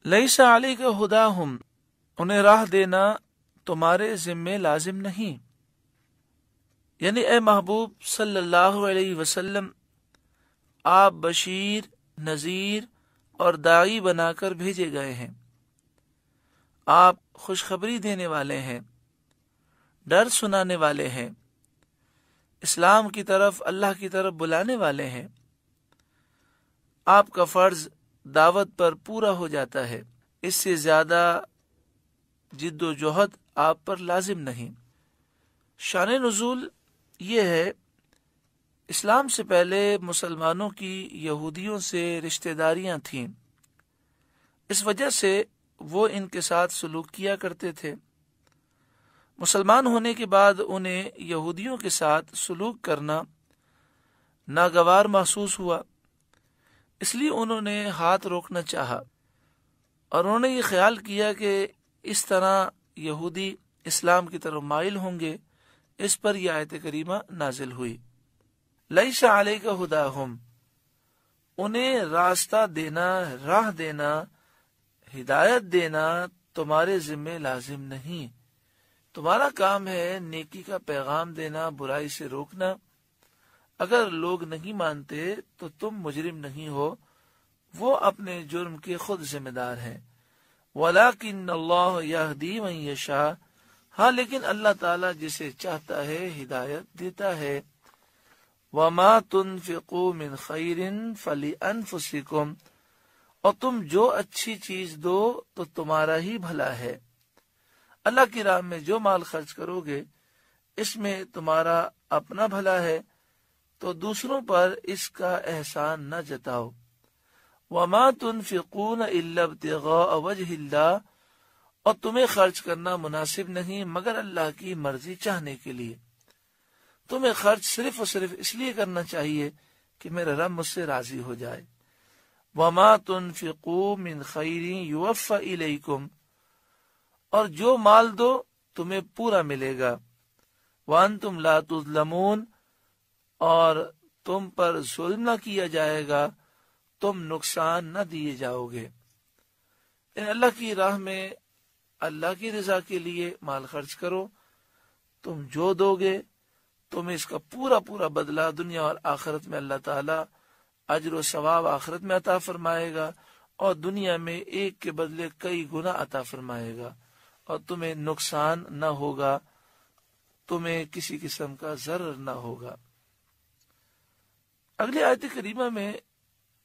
لیسا علیک ہداہم، انہیں راہ دینا تمہارے ذمے لازم نہیں، یعنی اے محبوب صلی اللہ علیہ وسلم، آپ بشیر، نذیر اور داعی بنا کر بھیجے گئے ہیں، آپ خوشخبری دینے والے ہیں، ڈر سنانے والے ہیں، اسلام کی طرف، اللہ کی طرف بلانے والے ہیں۔ آپ کا فرض دعوت پر پورا ہو جاتا ہے، اس سے زیادہ جد و جہد آپ پر لازم نہیں۔ شان نزول یہ ہے، اسلام سے پہلے مسلمانوں کی یہودیوں سے رشتہ داریاں تھیں، اس وجہ سے وہ ان کے ساتھ سلوک کیا کرتے تھے۔ مسلمان ہونے کے بعد انہیں یہودیوں کے ساتھ سلوک کرنا ناگوار محسوس ہوا، اس لیے انہوں نے ہاتھ روکنا چاہا، اور انہوں نے یہ خیال کیا کہ اس طرح یہودی اسلام کی طرف مائل ہوں گے۔ اس پر یہ آیت کریمہ نازل ہوئی، لیس علیک ہداہم، انہیں راستہ دینا، راہ دینا، ہدایت دینا تمہارے ذمے لازم نہیں۔ تمہارا کام ہے نیکی کا پیغام دینا، برائی سے روکنا۔ اگر لوگ نہیں مانتے تو تم مجرم نہیں ہو، وہ اپنے جرم کے خود ذمہ دار ہیں۔ وَلَٰكِنَّ اللَّهَ يَهْدِي مَن يَشَاءُ، ہاں لیکن اللہ تعالیٰ جسے چاہتا ہے ہدایت دیتا ہے۔ وَمَا تُنْفِقُوا مِنْ خَيْرٍ فَلِأَنفُسِكُمْ، اور تم جو اچھی چیز دو تو تمہارا ہی بھلا ہے۔ اللہ کی راہ میں جو مال خرچ کرو گے اس میں تمہارا اپنا بھلا ہے، تو دوسروں پر اس کا احسان نہ جتاؤ۔ وَمَا تُنْفِقُونَ إِلَّا ابْتِغَاءَ وَجْهِ اللَّهِ، اور تمہیں خرچ کرنا مناسب نہیں مگر اللہ کی مرضی چاہنے کے لیے۔ تمہیں خرچ صرف اور صرف اس لیے کرنا چاہیے کہ میرا رب مجھ سے راضی ہو جائے۔ وَمَا تُنْفِقُوا مِنْ خَيْرٍ يُوَفَّ إِلَيْكُمْ، اور جو مال دو تمہیں پورا ملے گا۔ وَأَنْتُمْ لَا تُظْلَمُونَ، اور تم پر ظلم نہ کیا جائے گا، تم نقصان نہ دیے جاؤ گے۔ اللہ کی راہ میں اللہ کی رضا کے لیے مال خرچ کرو، تم جو دو گے تمہیں اس کا پورا پورا بدلہ دنیا اور آخرت میں اللہ تعالی اجر و ثواب آخرت میں عطا فرمائے گا، اور دنیا میں ایک کے بدلے کئی گنا عطا فرمائے گا، اور تمہیں نقصان نہ ہوگا، تمہیں کسی قسم کا ضرر نہ ہوگا۔ اگلی آیت کریمہ میں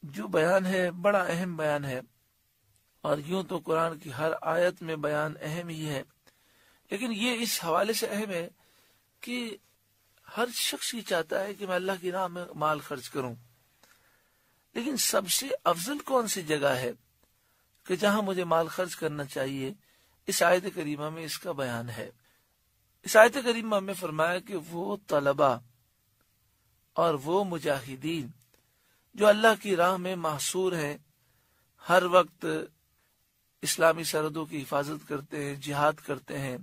جو بیان ہے بڑا اہم بیان ہے، اور یوں تو قرآن کی ہر آیت میں بیان اہم ہی ہے، لیکن یہ اس حوالے سے اہم ہے کہ ہر شخص یہ چاہتا ہے کہ میں اللہ کی راہ میں مال خرچ کروں، لیکن سب سے افضل کون سی جگہ ہے کہ جہاں مجھے مال خرچ کرنا چاہیے؟ اس آیت کریمہ میں اس کا بیان ہے۔ اس آیت کریمہ میں فرمایا کہ وہ طلباء اور وہ مجاہدین جو اللہ کی راہ میں محصور ہیں، ہر وقت اسلامی سرحدوں کی حفاظت کرتے ہیں، جہاد کرتے ہیں۔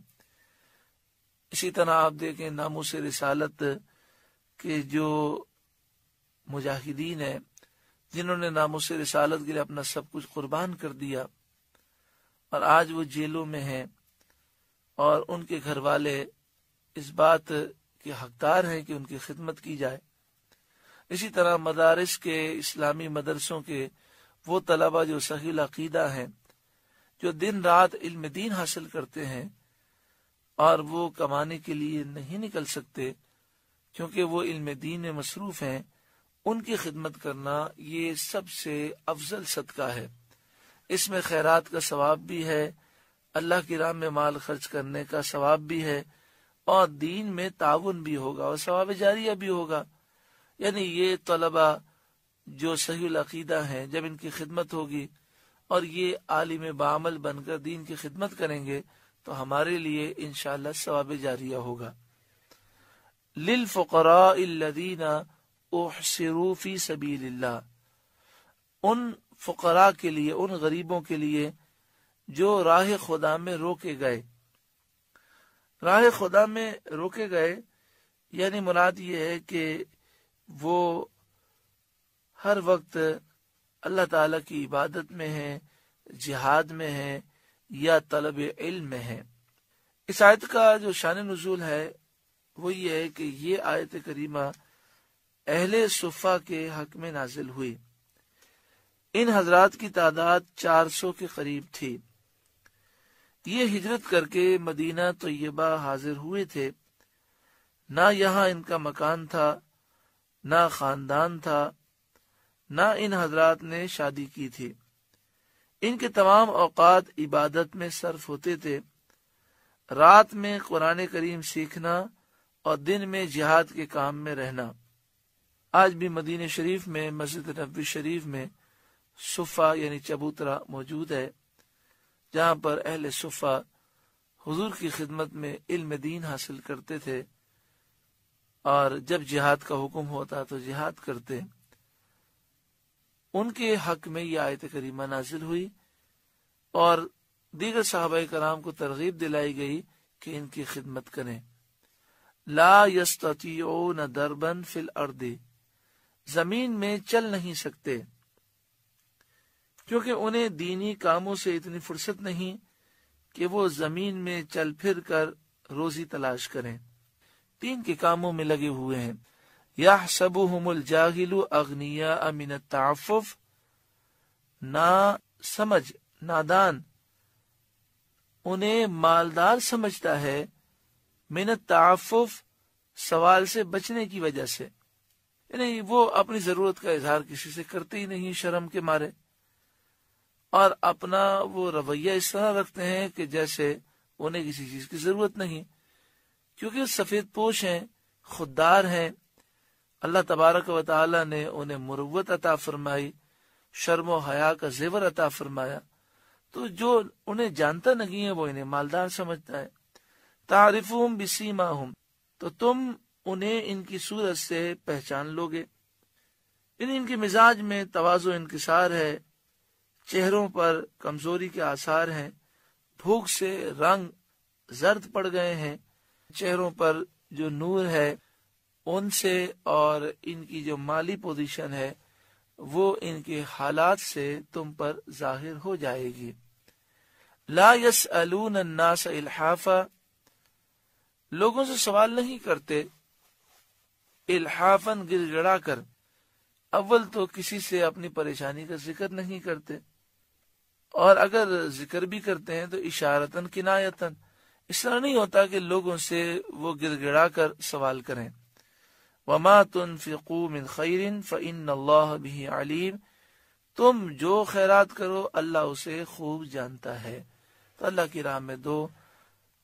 اسی طرح آپ دیکھیں ناموس رسالت کے جو مجاہدین ہیں جنہوں نے ناموس رسالت کے لیے اپنا سب کچھ قربان کر دیا، اور آج وہ جیلوں میں ہیں، اور ان کے گھر والے اس بات کے حقدار ہیں کہ ان کی خدمت کی جائے۔ اسی طرح مدارس کے، اسلامی مدرسوں کے وہ طلبہ جو صحیح العقیدہ ہیں، جو دن رات علم دین حاصل کرتے ہیں، اور وہ کمانے کے لیے نہیں نکل سکتے کیونکہ وہ علم دین میں مصروف ہیں، ان کی خدمت کرنا یہ سب سے افضل صدقہ ہے۔ اس میں خیرات کا ثواب بھی ہے، اللہ کی راہ میں مال خرچ کرنے کا ثواب بھی ہے، اور دین میں تعاون بھی ہوگا، اور ثواب جاریہ بھی ہوگا۔ یعنی یہ طلبہ جو صحیح العقیدہ ہیں، جب ان کی خدمت ہوگی اور یہ عالم بعمل بن کر دین کی خدمت کریں گے تو ہمارے لیے انشاءاللہ ثواب جاریہ ہوگا۔ للفقراء الذین احصروا فی سبیل اللہ، ان فقراء کے لیے، ان غریبوں کے لیے جو راہ خدا میں روکے گئے۔ راہ خدا میں روکے گئے یعنی مراد یہ ہے کہ وہ ہر وقت اللہ تعالی کی عبادت میں ہیں، جہاد میں ہیں یا طلب علم میں ہیں۔ اس آیت کا جو شان نزول ہے وہ یہ ہے کہ یہ آیت کریمہ اہل صفہ کے حق میں نازل ہوئی۔ ان حضرات کی تعداد 400 کے قریب تھی۔ یہ ہجرت کر کے مدینہ طیبہ حاضر ہوئے تھے۔ نہ یہاں ان کا مکان تھا، نہ خاندان تھا، نہ ان حضرات نے شادی کی تھی۔ ان کے تمام اوقات عبادت میں صرف ہوتے تھے، رات میں قرآن کریم سیکھنا اور دن میں جہاد کے کام میں رہنا۔ آج بھی مدینہ شریف میں مسجد نبوی شریف میں صفہ یعنی چبوترا موجود ہے، جہاں پر اہل صفہ حضور کی خدمت میں علم دین حاصل کرتے تھے، اور جب جہاد کا حکم ہوتا تو جہاد کرتے۔ ان کے حق میں یہ آیت کریمہ نازل ہوئی اور دیگر صحابہ کرام کو ترغیب دلائی گئی کہ ان کی خدمت کریں۔ لا یستطیعون ضربا فی الارض، زمین میں چل نہیں سکتے، کیونکہ انہیں دینی کاموں سے اتنی فرصت نہیں کہ وہ زمین میں چل پھر کر روزی تلاش کریں، دین کے کاموں میں لگے ہوئے ہیں۔ یحسبهم الجاہل اغنیاء من التعفف، نا سمجھ نادان انہیں مالدار سمجھتا ہے، من التعفف سوال سے بچنے کی وجہ سے، یعنی وہ اپنی ضرورت کا اظہار کسی سے کرتے ہی نہیں شرم کے مارے، اور اپنا وہ رویہ اس طرح رکھتے ہیں کہ جیسے انہیں کسی چیز کی ضرورت نہیں، کیونکہ سفید پوش ہیں، خوددار ہیں۔ اللہ تبارک و تعالی نے انہیں مروت عطا فرمائی، شرم و حیا کا زیور عطا فرمایا، تو جو انہیں جانتا نہیں ہے وہ انہیں مالدار سمجھتا ہے۔ تعرفون بسیماہم، تو تم انہیں ان کی صورت سے پہچان لوگے، یعنی ان کے مزاج میں تواضع و انکسار ہے، چہروں پر کمزوری کے آثار ہیں، بھوک سے رنگ زرد پڑ گئے ہیں، چہروں پر جو نور ہے ان سے، اور ان کی جو مالی پوزیشن ہے وہ ان کے حالات سے تم پر ظاہر ہو جائے گی۔ لا یسألون الناس الحافا، لوگوں سے سوال نہیں کرتے، الحافن گر گڑا کر، اول تو کسی سے اپنی پریشانی کا ذکر نہیں کرتے، اور اگر ذکر بھی کرتے ہیں تو اشارتاً کنایتاً، اس طرح نہیں ہوتا کہ لوگوں سے وہ گر گڑا کر سوال کریں۔ وما تنفقوا من خیر فإن اللہ بہ علیم، تم جو خیرات کرو اللہ اسے خوب جانتا ہے۔ تو اللہ کی راہ میں دو۔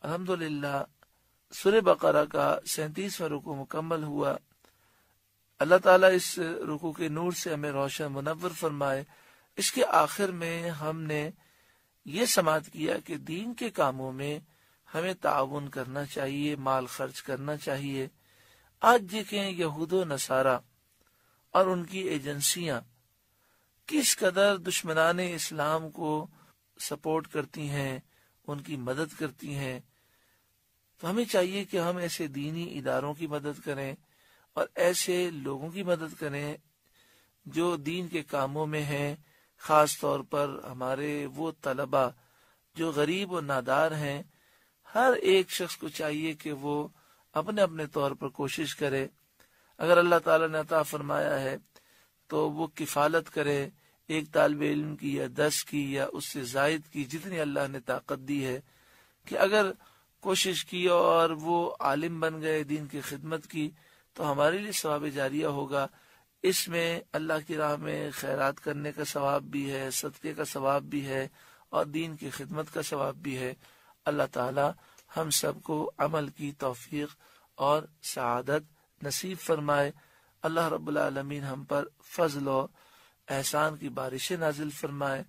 الحمدللہ سورہ بقرہ کا 37واں رکوع مکمل ہوا۔ اللہ تعالیٰ اس رکوع کے نور سے ہمیں روشن منور فرمائے۔ اس کے آخر میں ہم نے یہ سماعت کیا کہ دین کے کاموں میں ہمیں تعاون کرنا چاہیے، مال خرچ کرنا چاہیے۔ آج دیکھیں یہود و نصارہ اور ان کی ایجنسیاں کس قدر دشمنان اسلام کو سپورٹ کرتی ہیں، ان کی مدد کرتی ہیں۔ تو ہمیں چاہیے کہ ہم ایسے دینی اداروں کی مدد کریں اور ایسے لوگوں کی مدد کریں جو دین کے کاموں میں ہیں، خاص طور پر ہمارے وہ طلباء جو غریب و نادار ہیں۔ ہر ایک شخص کو چاہیے کہ وہ اپنے اپنے طور پر کوشش کرے، اگر اللہ تعالیٰ نے عطا فرمایا ہے تو وہ کفالت کرے، ایک طالب علم کی یا 10 کی یا اس سے زائد کی، جتنی اللہ نے طاقت دی ہے، کہ اگر کوشش کی اور وہ عالم بن گئے، دین کی خدمت کی، تو ہمارے لیے ثواب جاریہ ہوگا۔ اس میں اللہ کی راہ میں خیرات کرنے کا ثواب بھی ہے، صدقے کا ثواب بھی ہے، اور دین کی خدمت کا ثواب بھی ہے۔ اللہ تعالی ہم سب کو عمل کی توفیق اور سعادت نصیب فرمائے۔ اللہ رب العالمین ہم پر فضل و احسان کی بارشیں نازل فرمائے۔